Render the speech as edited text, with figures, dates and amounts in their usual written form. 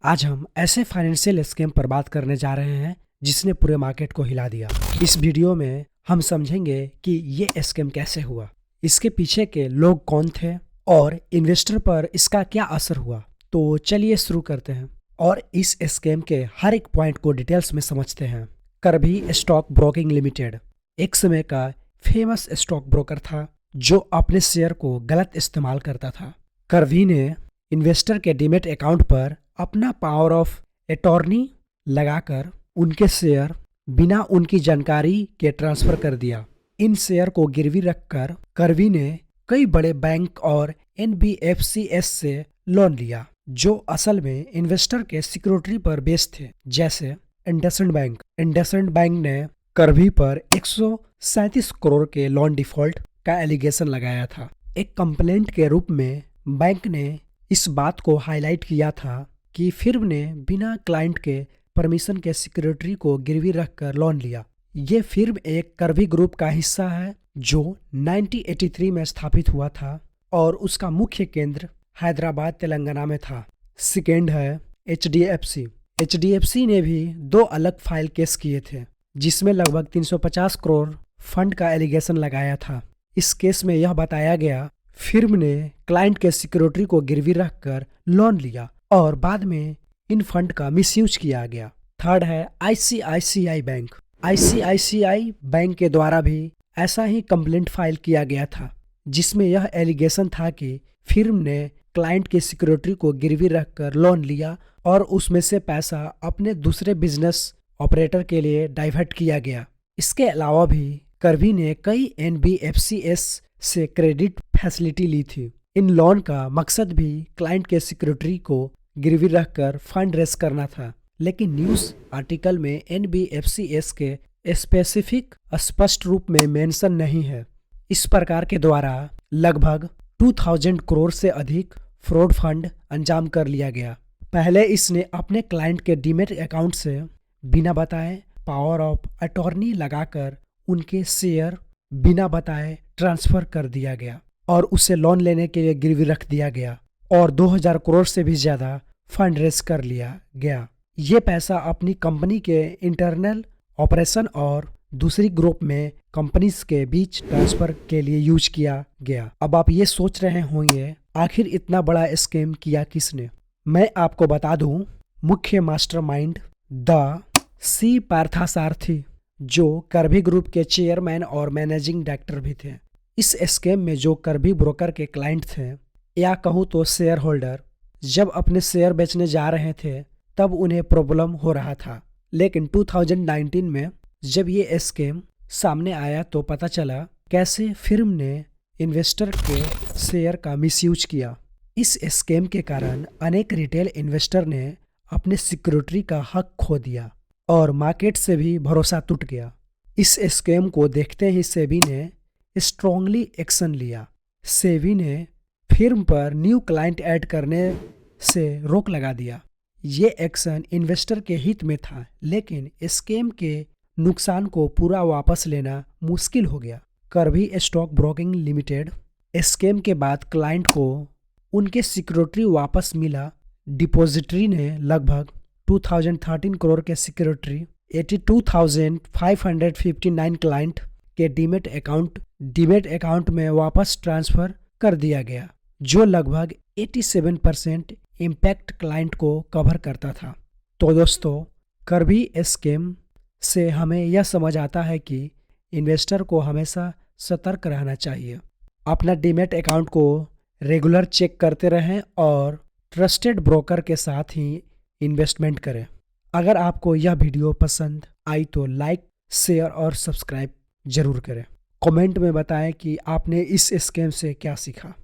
आज हम ऐसे फाइनेंशियल स्कीम पर बात करने जा रहे हैं जिसने पूरे मार्केट को हिला दिया। इस वीडियो में हम समझेंगे कि ये स्कीम कैसे हुआ, इसके पीछे के लोग कौन थे और इन्वेस्टर पर इसका क्या असर हुआ। तो चलिए शुरू करते हैं और इस स्कीम के हर एक पॉइंट को डिटेल्स में समझते हैं। करभी स्टॉक ब्रोकिंग लिमिटेड एक समय का फेमस स्टॉक ब्रोकर था जो अपने शेयर को गलत इस्तेमाल करता था। करभी ने इन्वेस्टर के डीमेट अकाउंट पर अपना पावर ऑफ अटॉर्नी लगाकर उनके शेयर बिना उनकी जानकारी के ट्रांसफर कर दिया। इन शेयर को गिरवी रखकर करवी ने कई बड़े बैंक और NBFCs से लोन लिया जो असल में इन्वेस्टर के सिक्योरिटी पर बेस्ड थे, जैसे इंडसइंड बैंक। इंडसइंड बैंक ने करभी पर 137 करोड़ के लोन डिफॉल्ट का एलिगेशन लगाया था। एक कंप्लेंट के रूप में बैंक ने इस बात को हाईलाइट किया था कि फिर्म ने बिना क्लाइंट के परमिशन के सिक्योरिटी को गिरवी रखकर लोन लिया। ये फिर्म एक करभी ग्रुप का हिस्सा है जो 1983 में स्थापित हुआ था और उसका मुख्य केंद्र हैदराबाद तेलंगाना में था। सेकेंड है HDFC। HDFC ने भी दो अलग फाइल केस किए थे जिसमें लगभग 350 करोड़ फंड का एलिगेशन लगाया था। इस केस में यह बताया गया फिर्म ने क्लाइंट के सिक्योरिटी को गिरवी रखकर लोन लिया और बाद में इन फंड का मिसयूज किया गया। थर्ड है ICICI बैंक। ICICI बैंक के द्वारा भी ऐसा ही कंप्लेंट फाइल किया गया था जिसमें यह एलिगेशन था कि फिर्म ने क्लाइंट की सिक्योरिटी को गिरवी रखकर लोन लिया और उसमें से पैसा अपने दूसरे बिजनेस ऑपरेटर के लिए डाइवर्ट किया गया। इसके अलावा भी करभी ने कई NBFCs से क्रेडिट फैसिलिटी ली थी। इन लोन का मकसद भी क्लाइंट के सिक्योरिटी को गिरवी रखकर फंड रेस करना था, लेकिन न्यूज आर्टिकल में NBFCs के स्पेसिफिक स्पष्ट रूप में मेंशन नहीं है। इस प्रकार के द्वारा लगभग 2000 करोड़ से अधिक फ्रॉड फंड अंजाम कर लिया गया। पहले इसने अपने क्लाइंट के डीमेट अकाउंट से बिना बताए पावर ऑफ अटॉर्नी लगाकर उनके शेयर बिना बताए ट्रांसफर कर दिया गया और उसे लोन लेने के लिए गिरवी रख दिया गया और 2000 करोड़ से भी ज्यादा फंड रेस कर लिया गया। ये पैसा अपनी कंपनी के इंटरनल ऑपरेशन और दूसरी ग्रुप में कंपनीज के बीच ट्रांसफर के लिए यूज किया गया। अब आप ये सोच रहे होंगे आखिर इतना बड़ा स्कीम किया किसने। मैं आपको बता दूं, मुख्य मास्टरमाइंड द सी पार्थसारथी जो करभी ग्रुप के चेयरमैन और मैनेजिंग डायरेक्टर भी थे। इस स्कीम में जो करभी ब्रोकर के क्लाइंट थे या कहूँ तो शेयर होल्डर जब अपने शेयर बेचने जा रहे थे तब उन्हें प्रॉब्लम हो रहा था, लेकिन 2019 में जब ये स्कीम सामने आया तो पता चला कैसे फिर्म ने इन्वेस्टर के शेयर का मिसयूज किया। इस स्कीम के कारण अनेक रिटेल इन्वेस्टर ने अपने सिक्योरिटी का हक खो दिया और मार्केट से भी भरोसा टूट गया। इस स्कीम को देखते ही सेबी ने स्ट्रांगली एक्शन लिया। सेबी ने फिर्म पर न्यू क्लाइंट ऐड करने से रोक लगा दिया। ये एक्शन इन्वेस्टर के हित में था, लेकिन स्कीम के नुकसान को पूरा वापस लेना मुश्किल हो गया। करभी स्टॉक ब्रोकिंग लिमिटेड स्कीम के बाद क्लाइंट को उनके सिक्योरिटी वापस मिला। डिपॉजिटरी ने लगभग 2013 करोड़ के सिक्योरिटी 82,559 क्लाइंट के डीमेट अकाउंट में वापस ट्रांसफर कर दिया गया, जो लगभग 87% इम्पैक्ट क्लाइंट को कवर करता था। तो दोस्तों, करभी स्कीम से हमें यह समझ आता है कि इन्वेस्टर को हमेशा सतर्क रहना चाहिए। अपना डीमेट अकाउंट को रेगुलर चेक करते रहें और ट्रस्टेड ब्रोकर के साथ ही इन्वेस्टमेंट करें। अगर आपको यह वीडियो पसंद आई तो लाइक, शेयर और सब्सक्राइब जरूर करें। कमेंट में बताएं कि आपने इस स्कीम से क्या सीखा।